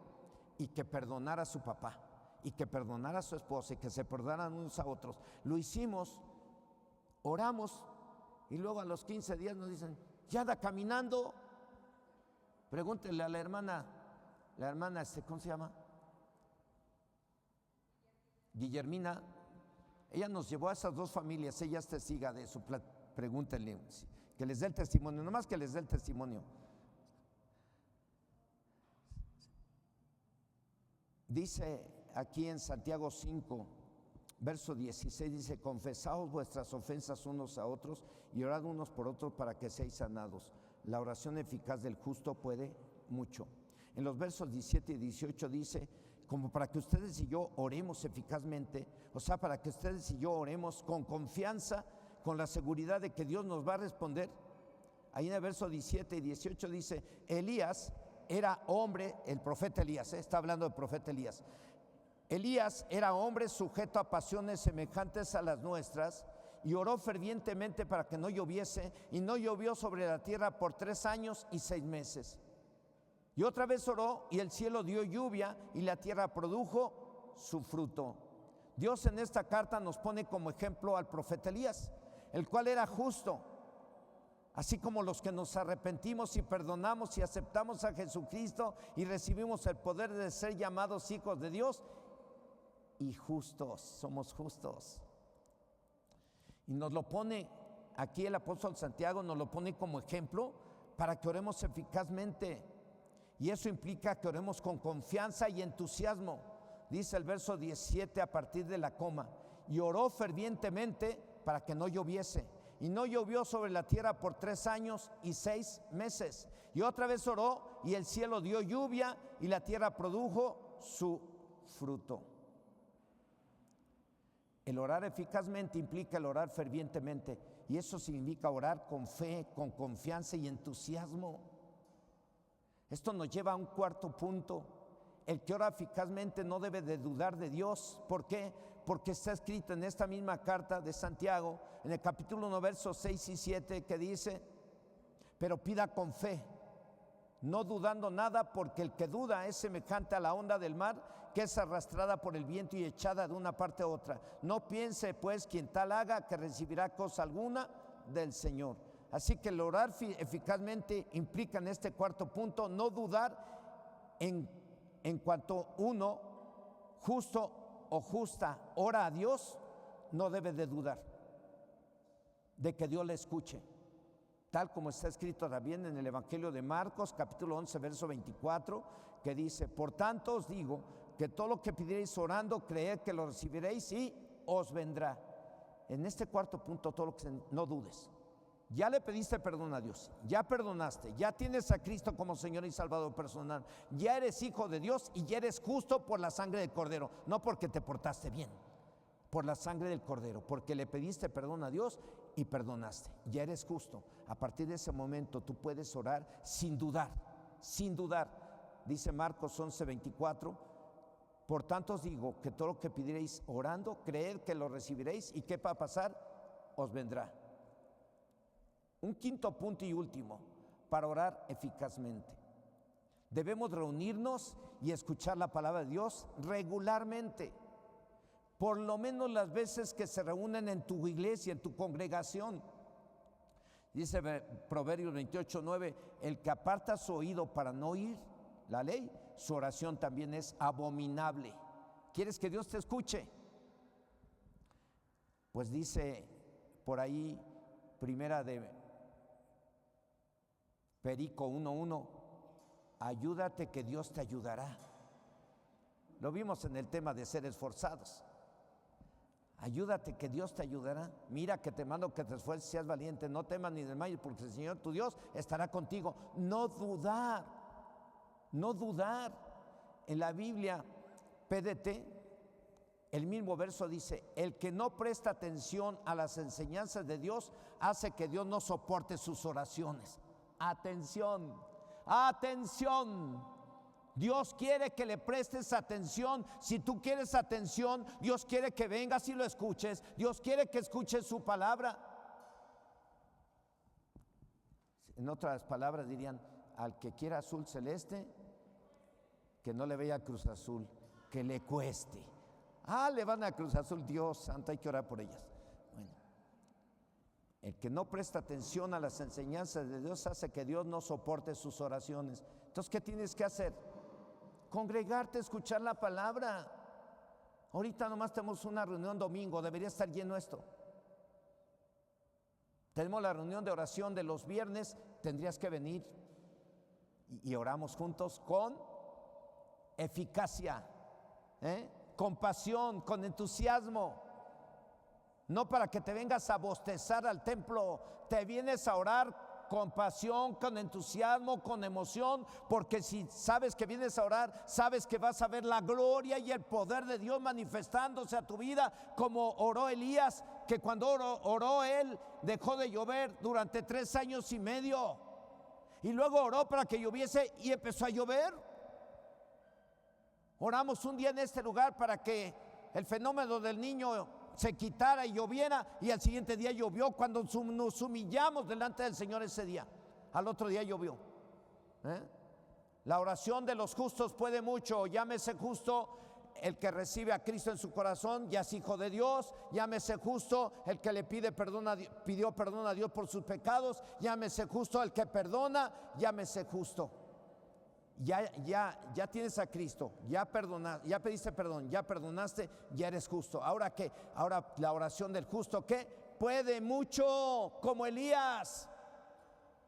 y que perdonara a su papá, y que perdonara a su esposa, y que se perdonaran unos a otros. Lo hicimos, oramos, y luego a los 15 días nos dicen, ya anda caminando. Pregúntenle a la hermana, ¿cómo se llama? Guillermina. Ella nos llevó a esas dos familias, ella es testiga de eso. Pregúntenle, que les dé el testimonio, nomás que les dé el testimonio. Dice aquí en Santiago 5, verso 16, dice, confesaos vuestras ofensas unos a otros y orad unos por otros para que seáis sanados. La oración eficaz del justo puede mucho. En los versos 17 y 18 dice, como para que ustedes y yo oremos eficazmente, o sea, para que ustedes y yo oremos con confianza, con la seguridad de que Dios nos va a responder. Ahí en el verso 17 y 18 dice, Elías era hombre, el profeta Elías, está hablando del profeta Elías. Elías era hombre sujeto a pasiones semejantes a las nuestras, y oró fervientemente para que no lloviese, y no llovió sobre la tierra por 3 años y 6 meses. Y otra vez oró, y el cielo dio lluvia, y la tierra produjo su fruto. Dios en esta carta nos pone como ejemplo al profeta Elías, el cual era justo, así como los que nos arrepentimos y perdonamos y aceptamos a Jesucristo y recibimos el poder de ser llamados hijos de Dios, y justos, somos justos. Y nos lo pone aquí el apóstol Santiago, nos lo pone como ejemplo para que oremos eficazmente. Y eso implica que oremos con confianza y entusiasmo. Dice el verso 17 a partir de la coma, y oró fervientemente para que no lloviese. Y no llovió sobre la tierra por 3 años y 6 meses. Y otra vez oró, y el cielo dio lluvia, y la tierra produjo su fruto. El orar eficazmente implica el orar fervientemente, y eso significa orar con fe, con confianza y entusiasmo. Esto nos lleva a un cuarto punto. El que ora eficazmente no debe de dudar de Dios. ¿Por qué? Porque está escrito en esta misma carta de Santiago, en el capítulo 1, versos 6 y 7, que dice, pero pida con fe, no dudando nada, porque el que duda es semejante a la onda del mar, que es arrastrada por el viento y echada de una parte a otra. No piense pues quien tal haga que recibirá cosa alguna del Señor. Así que el orar eficazmente implica en este cuarto punto no dudar en cuanto uno, justo o justa, ora a Dios, no debe de dudar de que Dios le escuche. Tal como está escrito también en el Evangelio de Marcos, capítulo 11, verso 24, que dice, por tanto os digo que todo lo que pidierais orando, creed que lo recibiréis y os vendrá. En este cuarto punto, todo lo que no dudes. Ya le pediste perdón a Dios, ya perdonaste, ya tienes a Cristo como Señor y Salvador personal, ya eres hijo de Dios y ya eres justo por la sangre del Cordero, no porque te portaste bien. por la sangre del Cordero, porque le pediste perdón a Dios y perdonaste. Ya eres justo. A partir de ese momento tú puedes orar sin dudar, sin dudar. Dice Marcos 11:24, por tanto os digo que todo lo que pidierais orando, creed que lo recibiréis y ¿qué va a pasar? Os vendrá. Un quinto punto y último, para orar eficazmente. Debemos reunirnos y escuchar la palabra de Dios regularmente. Por lo menos las veces que se reúnen en tu iglesia, en tu congregación. Dice Proverbios 28:9, el que aparta su oído para no oír la ley, su oración también es abominable. ¿Quieres que Dios te escuche? Pues dice por ahí, primera de Perico 1:1, ayúdate que Dios te ayudará. Lo vimos en el tema de ser esforzados. Ayúdate que Dios te ayudará. Mira que te mando que te esfuerces, seas valiente, no temas ni desmayes, porque el Señor tu Dios estará contigo. No dudar, no dudar. En la Biblia, PDT, el mismo verso dice, el que no presta atención a las enseñanzas de Dios hace que Dios no soporte sus oraciones. Atención, atención. Dios quiere que le prestes atención. Si tú quieres atención, Dios quiere que vengas y lo escuches. Dios quiere que escuches su palabra. En otras palabras dirían, al que quiera azul celeste, que no le vea Cruz Azul, que le cueste. Le van a Cruz Azul, Dios santo, hay que orar por ellas. Bueno, el que no presta atención a las enseñanzas de Dios hace que Dios no soporte sus oraciones. Entonces, ¿qué tienes que hacer? Congregarte, escuchar la palabra. Ahorita nomás tenemos una reunión domingo, debería estar lleno esto. Tenemos la reunión de oración de los viernes, tendrías que venir y oramos juntos con eficacia, con pasión, con entusiasmo. No para que te vengas a bostezar al templo, te vienes a orar con pasión, con entusiasmo, con emoción, porque si sabes que vienes a orar, sabes que vas a ver la gloria y el poder de Dios manifestándose a tu vida, como oró Elías, que cuando oró él, dejó de llover durante 3 años y medio, y luego oró para que lloviese y empezó a llover. Oramos un día en este lugar para que el fenómeno del niño se quitara y lloviera, y al siguiente día llovió. Cuando nos humillamos delante del Señor ese día, al otro día llovió. La oración de los justos puede mucho. Llámese justo el que recibe a Cristo en su corazón, ya es hijo de Dios. Llámese justo el que le pidió perdón a Dios por sus pecados. Llámese justo el que perdona. Llámese justo. Ya tienes a Cristo, ya pediste perdón, ya perdonaste, ya eres justo. ¿Ahora qué? Ahora la oración del justo, ¿qué? Puede mucho, como Elías.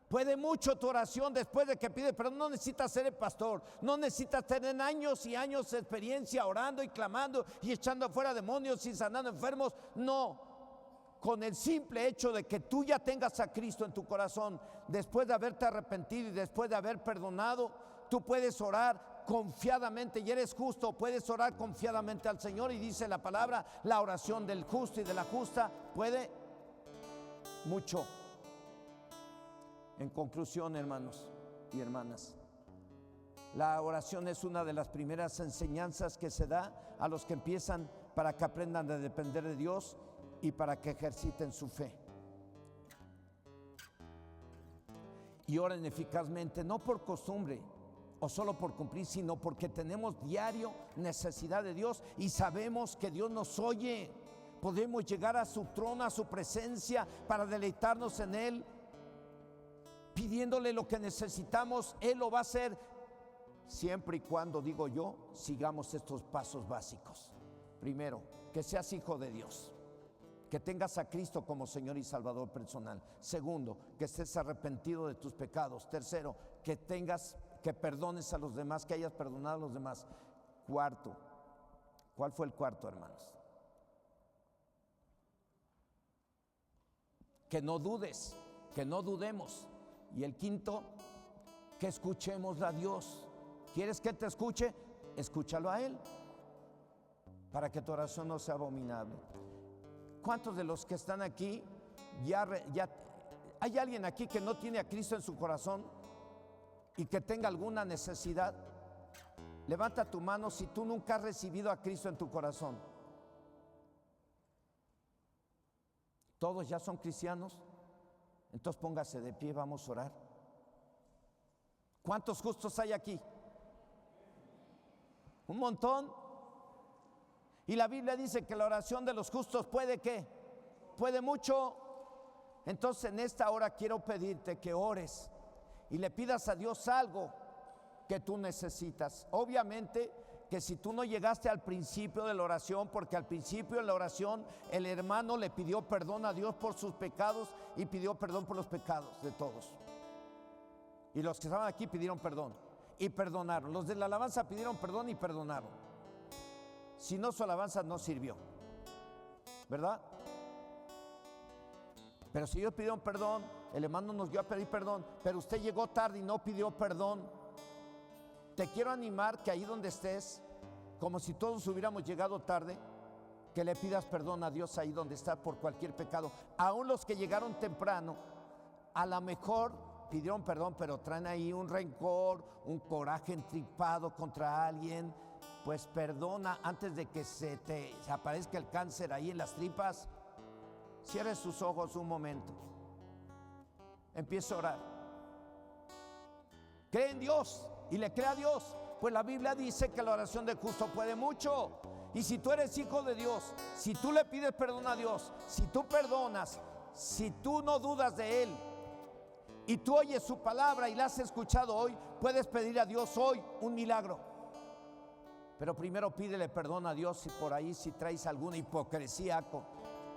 Puede mucho tu oración después de que pide perdón. No necesitas ser el pastor, no necesitas tener años y años de experiencia orando y clamando y echando fuera demonios y sanando enfermos. No, con el simple hecho de que tú ya tengas a Cristo en tu corazón, después de haberte arrepentido y después de haber perdonado, tú puedes orar confiadamente y eres justo, puedes orar confiadamente al Señor. Y dice la palabra, la oración del justo y de la justa puede mucho. En conclusión, hermanos y hermanas, la oración es una de las primeras enseñanzas que se da a los que empiezan, para que aprendan a depender de Dios y para que ejerciten su fe. Y oren eficazmente, no por costumbre o solo por cumplir, sino porque tenemos diario necesidad de Dios y sabemos que Dios nos oye. Podemos llegar a su trono, a su presencia, para deleitarnos en Él, pidiéndole lo que necesitamos. Él lo va a hacer siempre y cuando, digo yo, sigamos estos pasos básicos. Primero, que seas hijo de Dios, que tengas a Cristo como Señor y Salvador personal. Segundo, que estés arrepentido de tus pecados. Tercero, que perdones a los demás, que hayas perdonado a los demás. Cuarto, ¿cuál fue el cuarto, hermanos? Que no dudes, que no dudemos. Y el quinto, que escuchemos a Dios. ¿Quieres que te escuche? Escúchalo a Él. para que tu oración no sea abominable. ¿Cuántos de los que están aquí ya hay alguien aquí que no tiene a Cristo en su corazón y que tenga alguna necesidad? Levanta tu mano si tú nunca has recibido a Cristo en tu corazón. ¿Todos ya son cristianos? Entonces póngase de pie, vamos a orar. ¿Cuántos justos hay aquí? Un montón. Y la Biblia dice que la oración de los justos puede ¿qué? Puede mucho. Entonces en esta hora quiero pedirte que ores y le pidas a Dios algo que tú necesitas. Obviamente que si tú no llegaste al principio de la oración, porque al principio de la oración el hermano le pidió perdón a Dios por sus pecados y pidió perdón por los pecados de todos. Y los que estaban aquí pidieron perdón y perdonaron. Los de la alabanza pidieron perdón y perdonaron. Si no, su alabanza no sirvió, ¿verdad? Pero si ellos pidieron perdón, el hermano nos dio a pedir perdón, pero usted llegó tarde y no pidió perdón. Te quiero animar que ahí donde estés, como si todos hubiéramos llegado tarde, que le pidas perdón a Dios ahí donde está por cualquier pecado. Aún los que llegaron temprano, a lo mejor pidieron perdón, pero traen ahí un rencor, un coraje entripado contra alguien. Pues perdona antes de que se aparezca el cáncer ahí en las tripas. Cierre sus ojos un momento. Empieza a orar. Cree en Dios y le cree a Dios. Pues la Biblia dice que la oración del justo puede mucho. Y si tú eres hijo de Dios, si tú le pides perdón a Dios, si tú perdonas, si tú no dudas de Él y tú oyes su palabra y la has escuchado hoy, puedes pedir a Dios hoy un milagro. Pero primero pídele perdón a Dios si por ahí si traes alguna hipocresía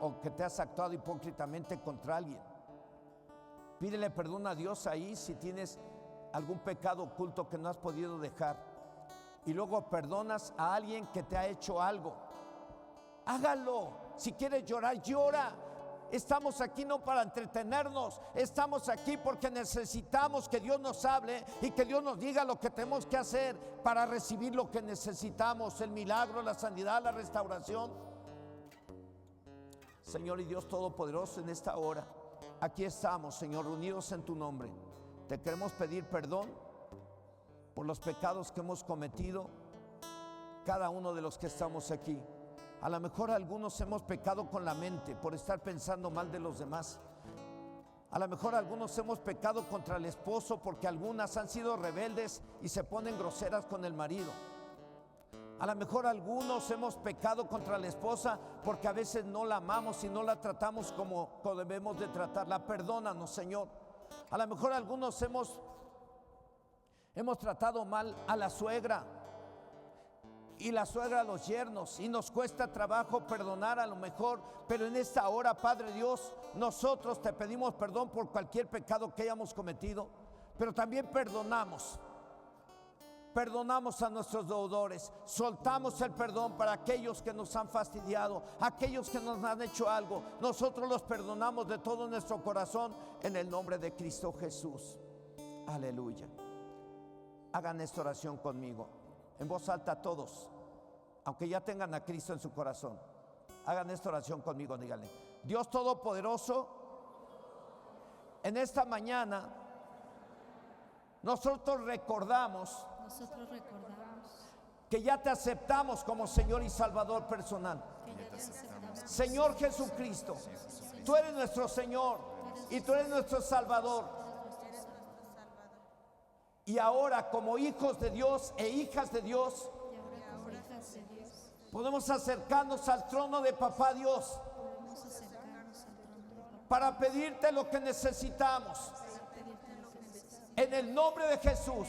o que te has actuado hipócritamente contra alguien. Pídele perdón a Dios ahí si tienes algún pecado oculto que no has podido dejar. Y luego perdonas a alguien que te ha hecho algo. Hágalo. Si quieres llorar, llora. Estamos aquí no para entretenernos, estamos aquí porque necesitamos que Dios nos hable y que Dios nos diga lo que tenemos que hacer para recibir lo que necesitamos, el milagro, la sanidad, la restauración. Señor y Dios Todopoderoso, en esta hora, aquí estamos, Señor, reunidos en tu nombre. Te queremos pedir perdón por los pecados que hemos cometido, cada uno de los que estamos aquí. A lo mejor algunos hemos pecado con la mente por estar pensando mal de los demás. A lo mejor algunos hemos pecado contra el esposo porque algunas han sido rebeldes y se ponen groseras con el marido. A lo mejor algunos hemos pecado contra la esposa porque a veces no la amamos y no la tratamos como debemos de tratarla. Perdónanos, Señor. A lo mejor algunos hemos tratado mal a la suegra y la suegra a los yernos y nos cuesta trabajo perdonar a lo mejor, pero en esta hora, Padre Dios, nosotros te pedimos perdón por cualquier pecado que hayamos cometido, pero también perdonamos a nuestros deudores, soltamos el perdón para aquellos que nos han fastidiado, aquellos que nos han hecho algo, nosotros los perdonamos de todo nuestro corazón en el nombre de Cristo Jesús. Aleluya. Hagan esta oración conmigo, en voz alta todos, aunque ya tengan a Cristo en su corazón. Hagan esta oración conmigo, díganle: Dios Todopoderoso, en esta mañana nosotros recordamos que ya te aceptamos como Señor y Salvador personal. Señor Jesucristo, tú eres nuestro Señor y tú eres nuestro Salvador. Y ahora, como hijos de Dios e hijas de Dios, podemos acercarnos al trono de Papá Dios para pedirte lo que necesitamos. En el nombre de Jesús,